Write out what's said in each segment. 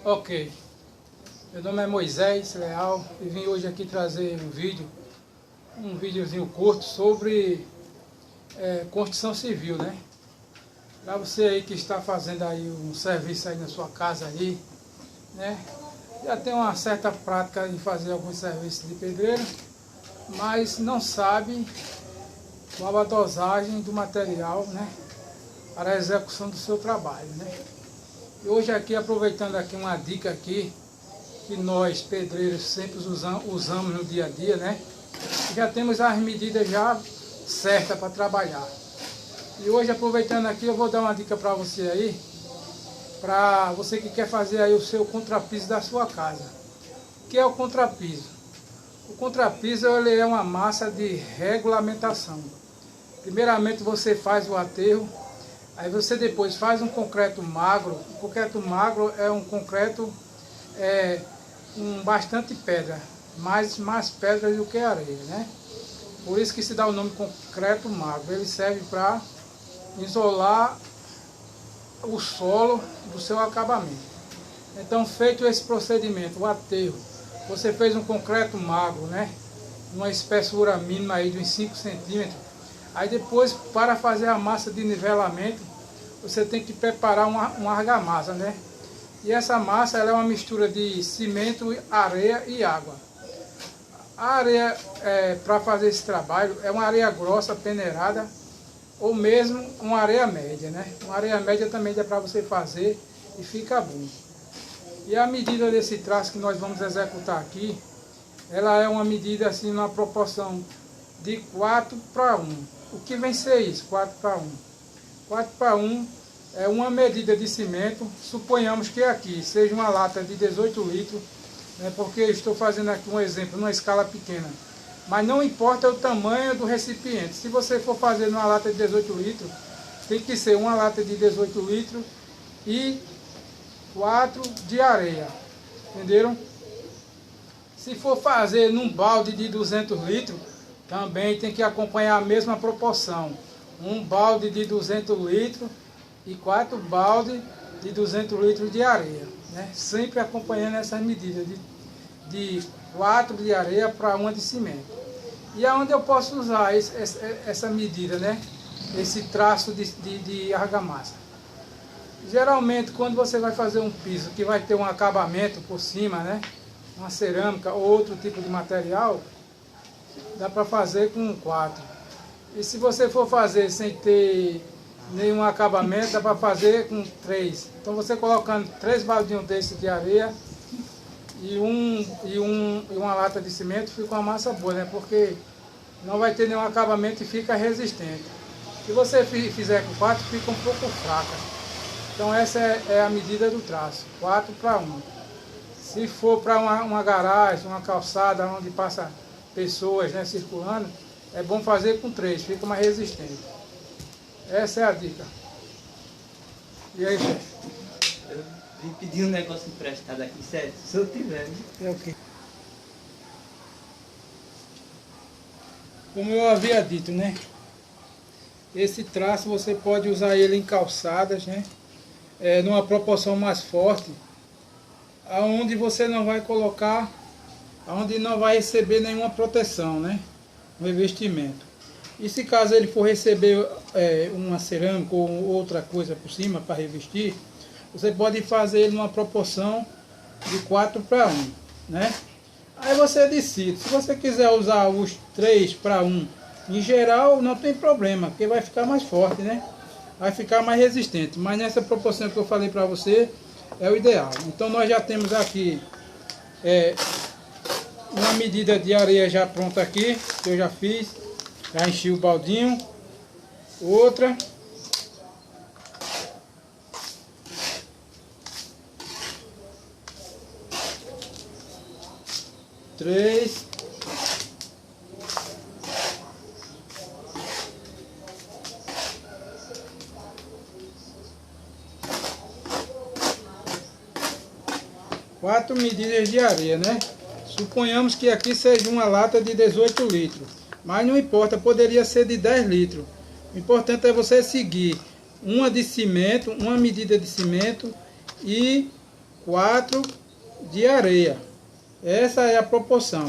Ok, meu nome é Moisés Leal e vim hoje aqui trazer um videozinho curto sobre construção civil, né? Para você aí que está fazendo aí um serviço aí na sua casa aí, né? Já tem uma certa prática em fazer alguns serviços de pedreiro, mas não sabe qual a dosagem do material, né? Para a execução do seu trabalho, né? E hoje aqui, aproveitando aqui uma dica aqui, que nós pedreiros sempre usamos no dia a dia, né? Já temos as medidas já certas para trabalhar. E hoje, aproveitando aqui, eu vou dar uma dica para você aí, para você que quer fazer aí o seu contrapiso da sua casa. O que é o contrapiso? O contrapiso ele é uma massa de regulamentação. Primeiramente você faz o aterro, aí você depois faz um concreto magro. O concreto magro é um concreto com bastante pedra, mais pedra do que areia, né? Por isso que se dá o nome concreto magro. Ele serve para isolar o solo do seu acabamento. Então, feito esse procedimento, o aterro, você fez um concreto magro, né? Uma espessura mínima aí de uns 5 centímetros. Aí depois, para fazer a massa de nivelamento, você tem que preparar uma argamassa, né? E essa massa ela é uma mistura de cimento, areia e água. A areia, para fazer esse trabalho, é uma areia grossa, peneirada, ou mesmo uma areia média, né? Uma areia média também dá para você fazer e fica bom. E a medida desse traço que nós vamos executar aqui, ela é uma medida assim, numa proporção de 4:1. O que vem ser isso? 4:1. 4:1 é uma medida de cimento, suponhamos que aqui seja uma lata de 18 litros, né, porque eu estou fazendo aqui um exemplo, numa escala pequena. Mas não importa o tamanho do recipiente. Se você for fazer numa lata de 18 litros, tem que ser uma lata de 18 litros e 4 de areia. Entenderam? Se for fazer num balde de 200 litros, também tem que acompanhar a mesma proporção. Um balde de 200 litros e 4 baldes de 200 litros de areia, né? Sempre acompanhando essas medidas de 4 de areia para 1 de cimento. E aonde eu posso usar essa medida, né? Esse traço de argamassa? Geralmente, quando você vai fazer um piso que vai ter um acabamento por cima, né? Uma cerâmica ou outro tipo de material, dá para fazer com 4. E se você for fazer sem ter nenhum acabamento, dá para fazer com 3. Então você colocando 3 baldinhos desses de areia e uma lata de cimento, fica uma massa boa, né? Porque não vai ter nenhum acabamento e fica resistente. Se você fizer com 4, fica um pouco fraca. Então essa é a medida do traço, 4:1. Se for para uma garagem, uma calçada onde passa pessoas, né, circulando, é bom fazer com 3, fica mais resistente. Essa é a dica. E aí, chefe? Eu vim pedir um negócio emprestado aqui, sério, se eu tiver. É o quê? Como eu havia dito, né? Esse traço você pode usar ele em calçadas, né? Numa proporção mais forte, aonde você não vai colocar, aonde não vai receber nenhuma proteção, né? Um revestimento. E se caso ele for receber uma cerâmica ou outra coisa por cima para revestir, você pode fazer ele numa proporção de 4:1, né? Aí você decide, se você quiser usar os 3:1, em geral não tem problema, porque vai ficar mais forte, né? Vai ficar mais resistente, mas nessa proporção que eu falei para você, é o ideal. Então nós já temos aqui uma medida de areia já pronta aqui, que eu já fiz, já enchi o baldinho. Outra. Três. Quatro medidas de areia, né? Suponhamos que aqui seja uma lata de 18 litros. Mas não importa, poderia ser de 10 litros. O importante é você seguir uma de cimento, uma medida de cimento e 4 de areia. Essa é a proporção.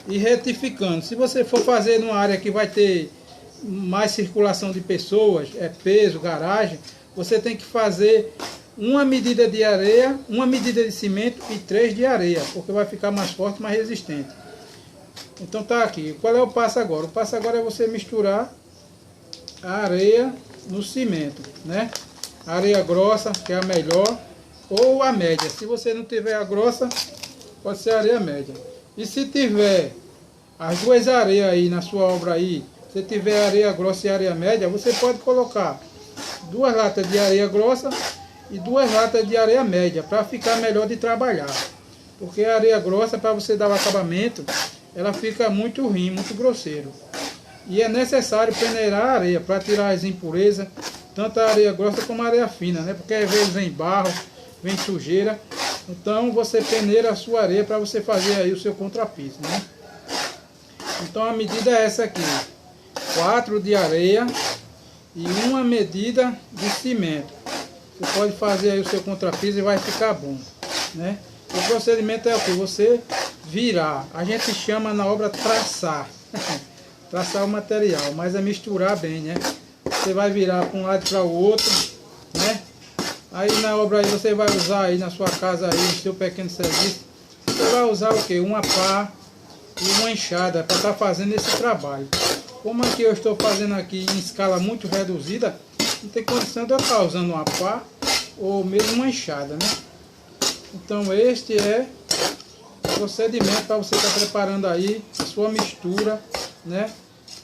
E retificando, se você for fazer numa área que vai ter mais circulação de pessoas, peso, garagem, você tem que fazer uma medida de areia, uma medida de cimento e 3 de areia, porque vai ficar mais forte, mais resistente. Então tá aqui. Qual é o passo agora? O passo agora é você misturar a areia no cimento, né? A areia grossa, que é a melhor, ou a média. Se você não tiver a grossa, pode ser a areia média. E se tiver as duas areias aí na sua obra aí, se tiver areia grossa e areia média, você pode colocar 2 latas de areia grossa e 2 latas de areia média, para ficar melhor de trabalhar. Porque a areia grossa, para você dar o acabamento, ela fica muito ruim, muito grosseiro. E é necessário peneirar a areia para tirar as impurezas, tanto a areia grossa como a areia fina, né? Porque às vezes vem barro, vem sujeira. Então você peneira a sua areia para você fazer aí o seu contrapiso, né? Então a medida é essa aqui: 4 de areia e uma medida de cimento. Você pode fazer aí o seu contrapiso e vai ficar bom, né? O procedimento é o que? Você virar. A gente chama na obra traçar. Traçar o material, mas é misturar bem, né? Você vai virar para um lado e para o outro, né? Aí na obra aí você vai usar aí na sua casa aí, no seu pequeno serviço, você vai usar o que? Uma pá e uma enxada para estar fazendo esse trabalho. Como aqui eu estou fazendo aqui em escala muito reduzida, não tem condição de eu estar usando uma pá ou mesmo uma enxada, né? Então este é o procedimento para você estar preparando aí a sua mistura, né?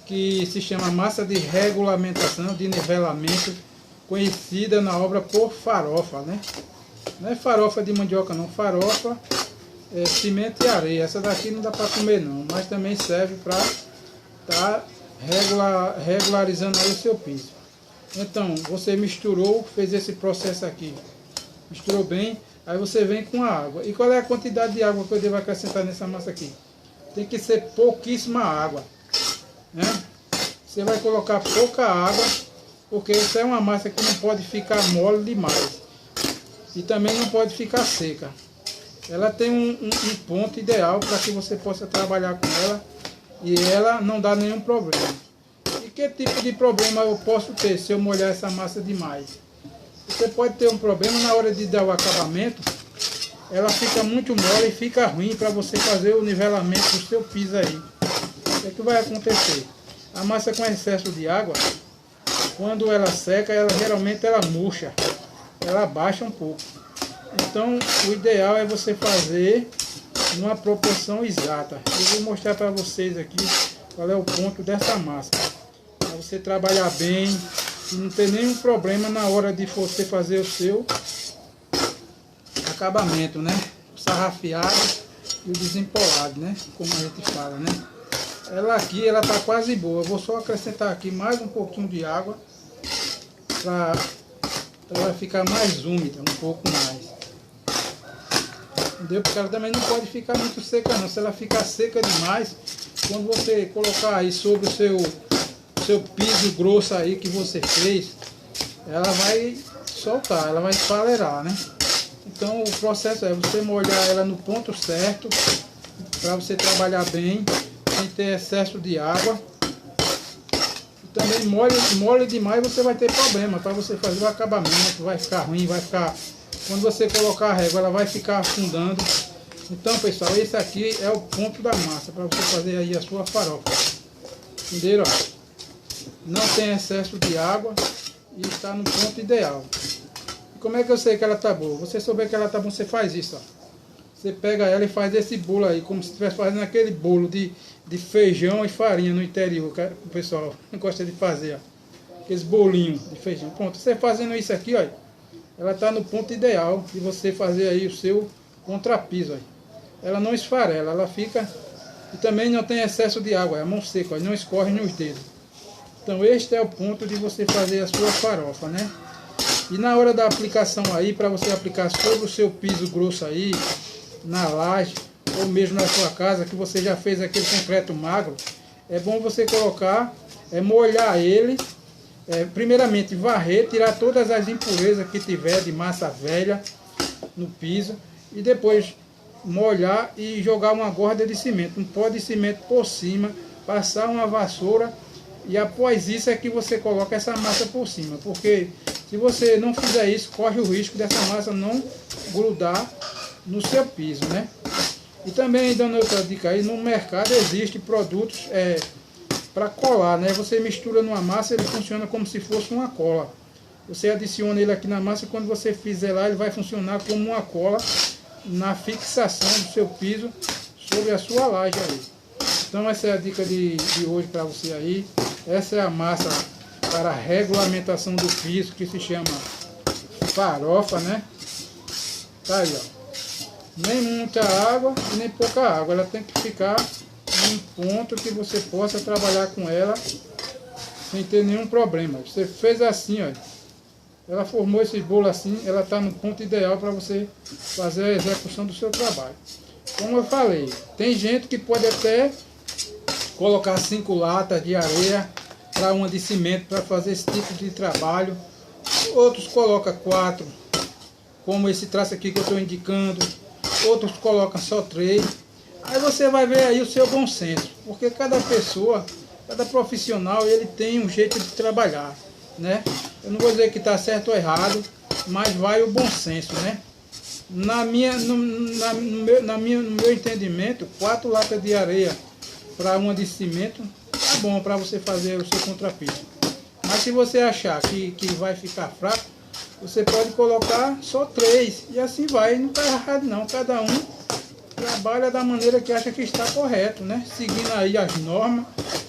Que se chama massa de regulamentação, de nivelamento, conhecida na obra por farofa, né? Não é farofa de mandioca não, farofa é cimento e areia. Essa daqui não dá para comer não, mas também serve para estar regularizando aí o seu piso. Então, você misturou, fez esse processo aqui, misturou bem, aí você vem com a água. E qual é a quantidade de água que eu devo acrescentar nessa massa aqui? Tem que ser pouquíssima água, né? Você vai colocar pouca água, porque isso é uma massa que não pode ficar mole demais e também não pode ficar seca. Ela tem um ponto ideal para que você possa trabalhar com ela e ela não dá nenhum problema. E que tipo de problema eu posso ter se eu molhar essa massa demais? Você pode ter um problema na hora de dar o acabamento, ela fica muito mole e fica ruim para você fazer o nivelamento do seu piso aí. O que vai acontecer? A massa com excesso de água, quando ela seca, geralmente ela murcha, ela baixa um pouco. Então o ideal é você fazer numa proporção exata. Eu vou mostrar para vocês aqui qual é o ponto dessa massa, para você trabalhar bem e não ter nenhum problema na hora de você fazer o seu acabamento, né? O sarrafiado e o desempolado, né? Como a gente fala, né? Ela aqui, ela tá quase boa. Eu vou só acrescentar aqui mais um pouquinho de água para ela ficar mais úmida, um pouco mais. Entendeu? Porque ela também não pode ficar muito seca não. Se ela ficar seca demais, quando você colocar aí sobre o seu piso grosso aí que você fez, ela vai soltar, ela vai esfarelar, né? Então o processo é você molhar ela no ponto certo, para você trabalhar bem, sem ter excesso de água. E também mole demais você vai ter problema para você fazer o acabamento, vai ficar ruim, vai ficar... Quando você colocar a régua, ela vai ficar afundando. Então, pessoal, esse aqui é o ponto da massa para você fazer aí a sua farofa. Entenderam? Não tem excesso de água e está no ponto ideal. E como é que eu sei que ela está boa? Você souber que ela está boa, você faz isso, ó. Você pega ela e faz esse bolo aí, como se estivesse fazendo aquele bolo de feijão e farinha no interior, que o pessoal gosta de fazer, ó. Aqueles bolinhos de feijão. Pronto, você fazendo isso aqui, ó, ela está no ponto ideal de você fazer aí o seu contrapiso. Ó. Ela não esfarela, ela fica... E também não tem excesso de água, é a mão seca, ó, não escorre nos dedos. Então este é o ponto de você fazer a sua farofa, né? E na hora da aplicação aí, para você aplicar sobre o seu piso grosso aí, na laje, ou mesmo na sua casa, que você já fez aquele concreto magro, é bom você colocar, molhar ele, primeiramente varrer, tirar todas as impurezas que tiver de massa velha no piso, e depois molhar e jogar uma gorda de cimento, um pó de cimento por cima, passar uma vassoura e após isso é que você coloca essa massa por cima, porque se você não fizer isso, corre o risco dessa massa não grudar no seu piso, né? E também dando outra dica aí, no mercado existe produtos para colar, né? Você mistura numa massa, ele funciona como se fosse uma cola. Você adiciona ele aqui na massa e quando você fizer lá, ele vai funcionar como uma cola na fixação do seu piso sobre a sua laje aí. Então essa é a dica de hoje para você aí. Essa é a massa para a regulamentação do piso, que se chama farofa, né? Tá aí, ó. Nem muita água e nem pouca água. Ela tem que ficar em um ponto que você possa trabalhar com ela sem ter nenhum problema. Você fez assim, ó. Ela formou esse bolo assim, ela está no ponto ideal para você fazer a execução do seu trabalho. Como eu falei, tem gente que pode até colocar 5 latas de areia para uma de cimento para fazer esse tipo de trabalho. Outros colocam 4, como esse traço aqui que eu estou indicando. Outros colocam só 3. Aí você vai ver aí o seu bom senso, porque cada pessoa, cada profissional, ele tem um jeito de trabalhar, né? Eu não vou dizer que está certo ou errado, mas vai o bom senso, né? No meu entendimento, 4 latas de areia para uma de cimento tá bom para você fazer o seu contrapiso. Mas se você achar que vai ficar fraco, você pode colocar só 3 e assim vai, não está errado não. Cada um trabalha da maneira que acha que está correto, né? Seguindo aí as normas,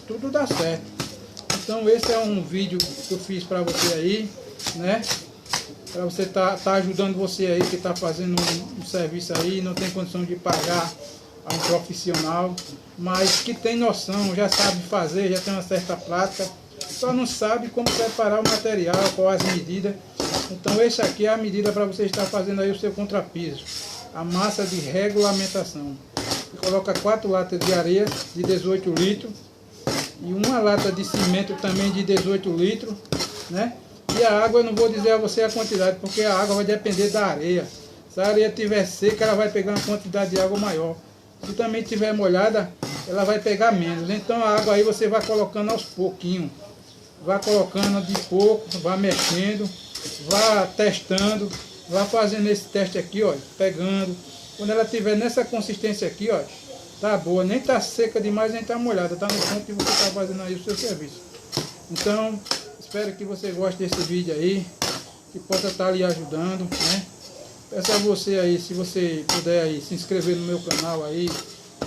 tudo dá certo. Então esse é um vídeo que eu fiz para você aí, né? Para você tá ajudando você aí que está fazendo um serviço aí, não tem condição de pagar a um profissional, mas que tem noção, já sabe fazer, já tem uma certa prática, só não sabe como preparar o material, quais as medidas. Então essa aqui é a medida para você estar fazendo aí o seu contrapiso, a massa de regulamentação. Você coloca 4 latas de areia de 18 litros e uma lata de cimento também de 18 litros, né? E a água eu não vou dizer a você a quantidade, porque a água vai depender da areia. Se a areia estiver seca, ela vai pegar uma quantidade de água maior. Se também estiver molhada, ela vai pegar menos. Então a água aí você vai colocando aos pouquinhos. Vai colocando de pouco, vai mexendo, vai testando, vai fazendo esse teste aqui, ó, pegando. Quando ela estiver nessa consistência aqui, ó, tá boa, nem tá seca demais, nem tá molhada, tá no ponto que você tá fazendo aí o seu serviço. Então, espero que você goste desse vídeo aí, que possa estar lhe ajudando, né? Peço a você aí, se você puder aí, se inscrever no meu canal aí,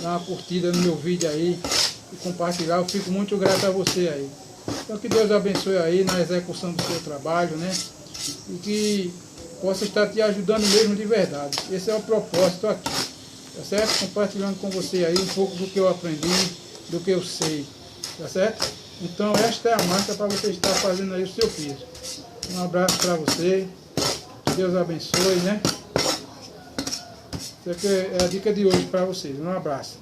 dar uma curtida no meu vídeo aí e compartilhar, eu fico muito grato a você aí. Então que Deus abençoe aí na execução do seu trabalho, né? E que possa estar te ajudando mesmo de verdade. Esse é o propósito aqui, tá certo? Compartilhando com você aí um pouco do que eu aprendi, do que eu sei, tá certo? Então esta é a massa para você estar fazendo aí o seu piso. Um abraço para você, que Deus abençoe, né? Essa aqui é a dica de hoje para vocês. Um abraço.